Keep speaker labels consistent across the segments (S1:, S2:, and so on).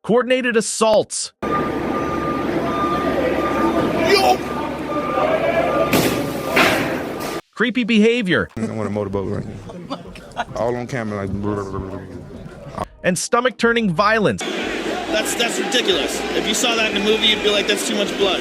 S1: Coordinated assaults. Creepy behavior.
S2: I want a motorboat right now. All on camera, like.
S1: And stomach-turning violence.
S3: That's ridiculous. If you saw that in a movie, you'd be like, that's too much blood.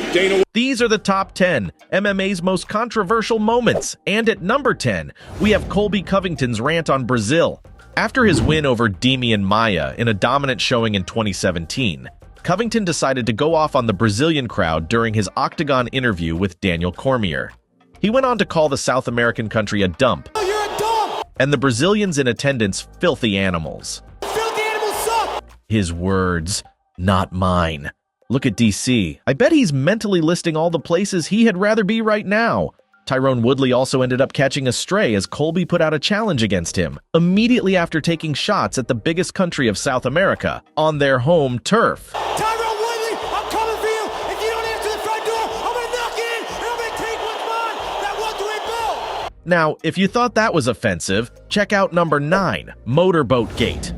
S1: These are the top 10 MMA's most controversial moments. And at number 10, we have Colby Covington's rant on Brazil. After his win over Demian Maia in a dominant showing in 2017, Covington decided to go off on the Brazilian crowd during his Octagon interview with Daniel Cormier. He went on to call the South American country a dump.
S4: Oh, you're a dump!
S1: And the Brazilians in attendance filthy animals.
S4: Filthy animals suck!
S1: His words, not mine. Look at DC. I bet he's mentally listing all the places he had rather be right now. Tyrone Woodley also ended up catching a stray as Colby put out a challenge against him, immediately after taking shots at the biggest country of South America, on their home turf.
S4: Tyrone Woodley, I'm coming for you! If you don't answer the front door, I'm gonna knock it in, and I'm gonna take what's mine! That welterweight belt!
S1: Now, if you thought that was offensive, check out number 9, Motorboat Gate.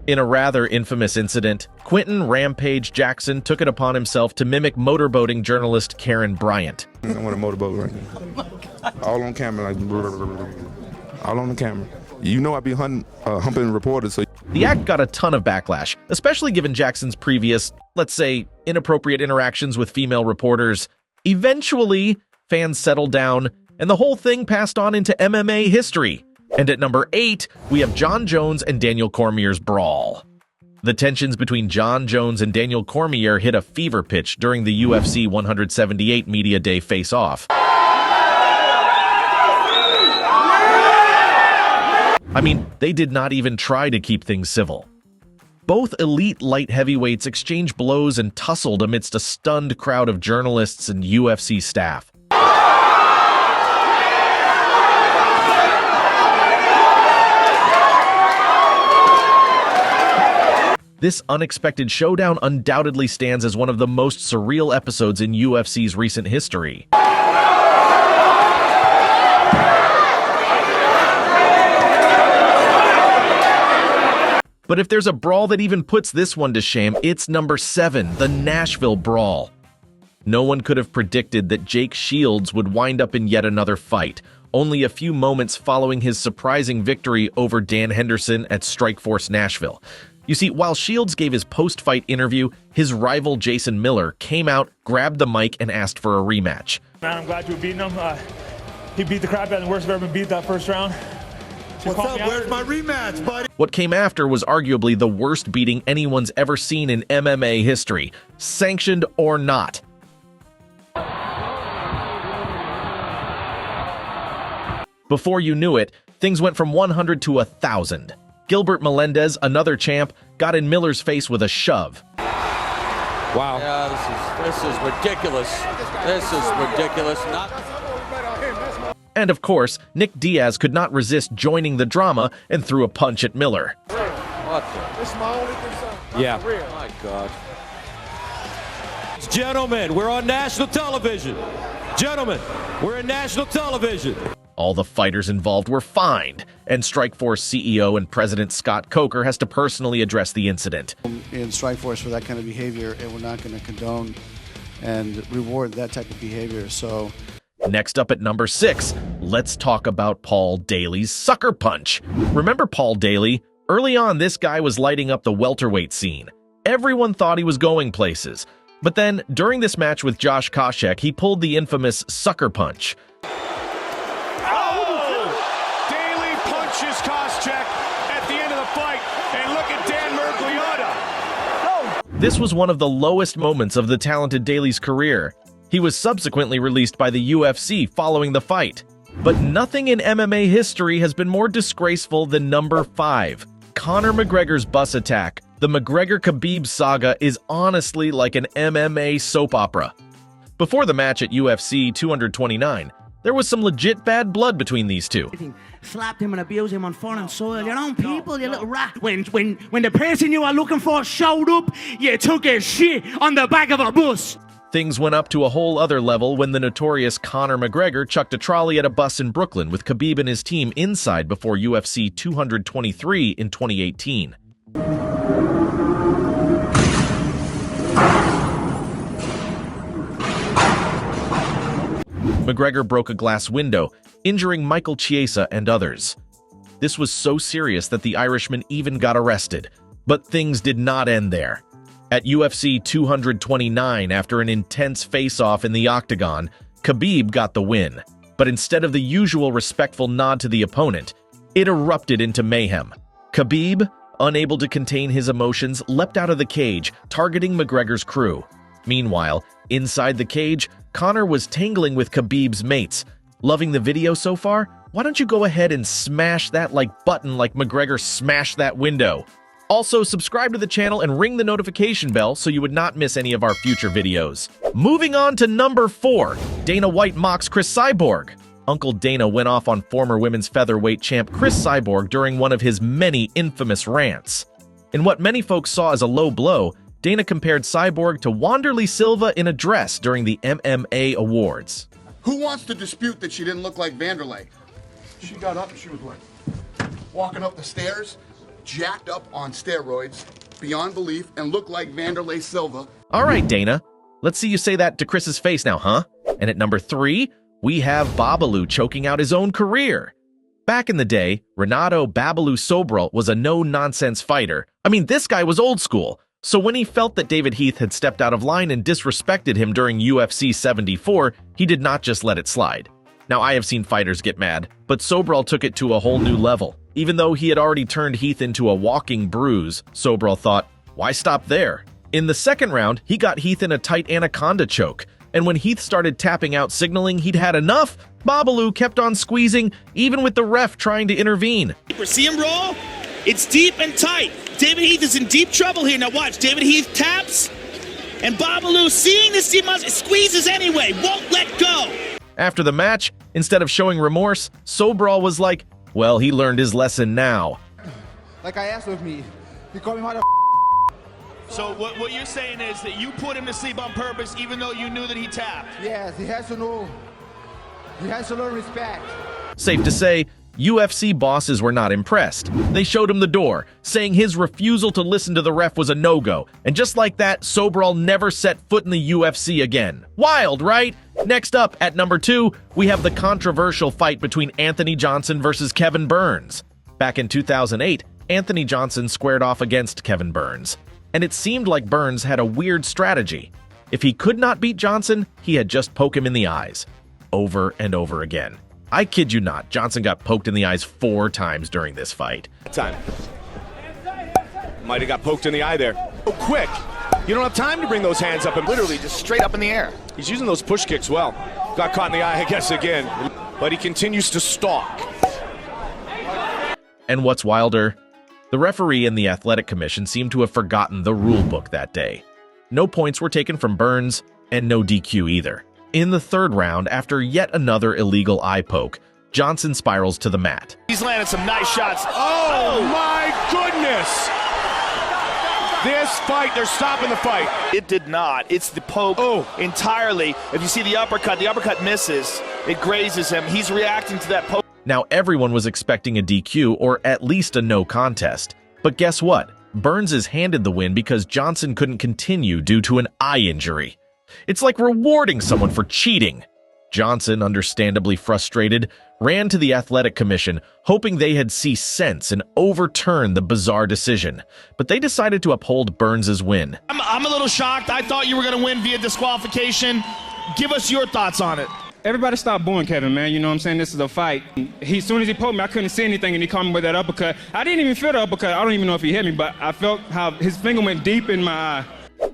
S1: In a rather infamous incident, Quentin Rampage Jackson took it upon himself to mimic motorboating journalist Karen Bryant.
S2: I want a motorboat right now. All on camera, like. All on the camera. You know I be humping reporters, so.
S1: The act got a ton of backlash, especially given Jackson's previous, let's say, inappropriate interactions with female reporters. Eventually, fans settled down, and the whole thing passed on into MMA history. And at number 8, we have Jon Jones and Daniel Cormier's brawl. The tensions between Jon Jones and Daniel Cormier hit a fever pitch during the UFC 178 Media Day face-off. I mean, they did not even try to keep things civil. Both elite light heavyweights exchanged blows and tussled amidst a stunned crowd of journalists and UFC staff. This unexpected showdown undoubtedly stands as one of the most surreal episodes in UFC's recent history. But if there's a brawl that even puts this one to shame, it's number 7, the Nashville Brawl. No one could have predicted that Jake Shields would wind up in yet another fight, only a few moments following his surprising victory over Dan Henderson at Strikeforce Nashville. You see, while Shields gave his post-fight interview, his rival Jason Miller came out, grabbed the mic, and asked for a rematch.
S5: Man, I'm glad you were beating him. He beat the crap out of the worst I've ever been beat that first round.
S4: What's up? Where's my rematch, buddy?
S1: What came after was arguably the worst beating anyone's ever seen in MMA history, sanctioned or not. Before you knew it, things went from 100 to 1,000. Gilbert Melendez, another champ, got in Miller's face with a shove.
S6: Wow. Yeah, this is ridiculous. This is ridiculous.
S1: And of course, Nick Diaz could not resist joining the drama and threw a punch at Miller.
S6: What the?
S4: This is my only concern.
S6: Yeah. My God. Gentlemen, we're on national television. Gentlemen, we're in national television.
S1: All the fighters involved were fined, and Strikeforce CEO and President Scott Coker has to personally address the incident.
S7: In Strikeforce for that kind of behavior, and we're not going to condone and reward that type of behavior. So,
S1: next up at number 6, let's talk about Paul Daly's sucker punch. Remember Paul Daly? Early on, this guy was lighting up the welterweight scene. Everyone thought he was going places. But then, during this match with Josh Koscheck, he pulled the infamous sucker punch. This was one of the lowest moments of the talented Daly's career. He was subsequently released by the UFC following the fight. But nothing in MMA history has been more disgraceful than number 5. Conor McGregor's bus attack. The McGregor-Khabib saga is honestly like an MMA soap opera. Before the match at UFC 229, there was some legit bad blood between these two.
S8: Slapped him and abused him on foreign soil. Your own people, you little rat. When the person you were looking for showed up, you took a shit on the back of a bus.
S1: Things went up to a whole other level when the notorious Conor McGregor chucked a trolley at a bus in Brooklyn with Khabib and his team inside before UFC 223 in 2018. McGregor broke a glass window, injuring Michael Chiesa and others. This was so serious that the Irishman even got arrested. But things did not end there. At UFC 229, after an intense face-off in the octagon, Khabib got the win. But instead of the usual respectful nod to the opponent, it erupted into mayhem. Khabib, unable to contain his emotions, leapt out of the cage, targeting McGregor's crew. Meanwhile, inside the cage, Conor was tangling with Khabib's mates. Loving the video so far? Why don't you go ahead and smash that like button like McGregor smashed that window? Also, subscribe to the channel and ring the notification bell so you would not miss any of our future videos. Moving on to number 4, Dana White mocks Chris Cyborg. Uncle Dana went off on former women's featherweight champ Chris Cyborg during one of his many infamous rants. In what many folks saw as a low blow, Dana compared Cyborg to Wanderlei Silva in a dress during the MMA Awards.
S9: Who wants to dispute that she didn't look like Wanderlei? She got up and she was like, walking up the stairs, jacked up on steroids, beyond belief, and looked like Wanderlei Silva.
S1: All right, Dana. Let's see you say that to Chris's face now, huh? And at number 3, we have Babalu choking out his own career. Back in the day, Renato Babalu Sobral was a no-nonsense fighter. I mean, this guy was old school. So when he felt that David Heath had stepped out of line and disrespected him during UFC 74, he did not just let it slide. Now, I have seen fighters get mad, but Sobral took it to a whole new level. Even though he had already turned Heath into a walking bruise, Sobral thought, why stop there? In the second round, he got Heath in a tight anaconda choke, and when Heath started tapping out signaling he'd had enough, Babalu kept on squeezing, even with the ref trying to intervene.
S3: See him roll? It's deep and tight. David Heath is in deep trouble here. Now watch, David Heath taps, and Babalu, seeing this deep muscle, squeezes anyway, won't let go.
S1: After the match, instead of showing remorse, Sobral was like, well, he learned his lesson now.
S10: Like I asked with me, he called me mother.
S3: So what you're saying is that you put him to sleep on purpose even though you knew that he tapped?
S10: Yes, he has to know. He has to learn respect.
S1: Safe to say, UFC bosses were not impressed. They showed him the door, saying his refusal to listen to the ref was a no-go. And just like that, Sobral never set foot in the UFC again. Wild, right? Next up, at number 2, we have the controversial fight between Anthony Johnson versus Kevin Burns. Back in 2008, Anthony Johnson squared off against Kevin Burns. And it seemed like Burns had a weird strategy. If he could not beat Johnson, he had just poke him in the eyes. Over and over again. I kid you not, Johnson got poked in the eyes 4 times during this fight.
S11: Time. Might have got poked in the eye there. Oh, quick! You don't have time to bring those hands up and literally just straight up in the air. He's using those push kicks well. Got caught in the eye, I guess, again. But he continues to stalk.
S1: And what's wilder? The referee and the athletic commission seemed to have forgotten the rule book that day. No points were taken from Burns, and no DQ either. In the third round, after yet another illegal eye poke, Johnson spirals to the mat.
S3: He's landing some nice shots.
S11: Oh my goodness! This fight, they're stopping the fight.
S3: It did not. It's the poke entirely. If you see the uppercut misses. It grazes him. He's reacting to that poke.
S1: Now everyone was expecting a DQ or at least a no contest. But guess what? Burns is handed the win because Johnson couldn't continue due to an eye injury. It's like rewarding someone for cheating. Johnson, understandably frustrated, ran to the athletic commission, hoping they had see sense and overturn the bizarre decision. But they decided to uphold Burns' win.
S3: I'm a little shocked. I thought you were going to win via disqualification. Give us your thoughts on it.
S12: Everybody stop booing Kevin, man. You know what I'm saying? This is a fight. As soon as he poked me, I couldn't see anything, and he caught me with that uppercut. I didn't even feel the uppercut. I don't even know if he hit me, but I felt how his finger went deep in my eye.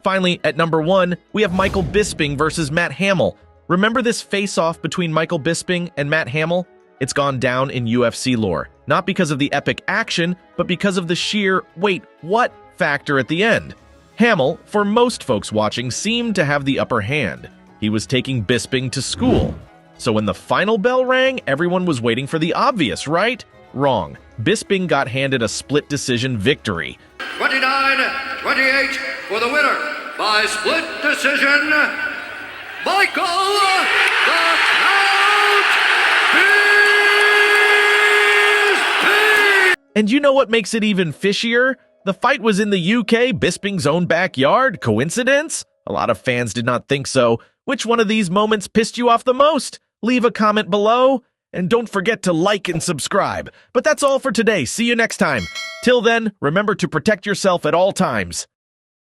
S1: Finally, at number 1, we have Michael Bisping versus Matt Hamill. Remember this face-off between Michael Bisping and Matt Hamill? It's gone down in UFC lore, not because of the epic action, but because of the sheer, wait, what factor at the end. Hamill, for most folks watching, seemed to have the upper hand. He was taking Bisping to school. So when the final bell rang, everyone was waiting for the obvious, right? Wrong. Bisping got handed a split decision victory.
S13: 29-28 for the winner by split decision, Michael the Count Bisping!
S1: And you know what makes it even fishier? The fight was in the UK, Bisping's own backyard. Coincidence? A lot of fans did not think so. Which one of these moments pissed you off the most? leave a comment below, and don't forget to like and subscribe. But that's all for today. See you next time. Till then, remember to protect yourself at all times.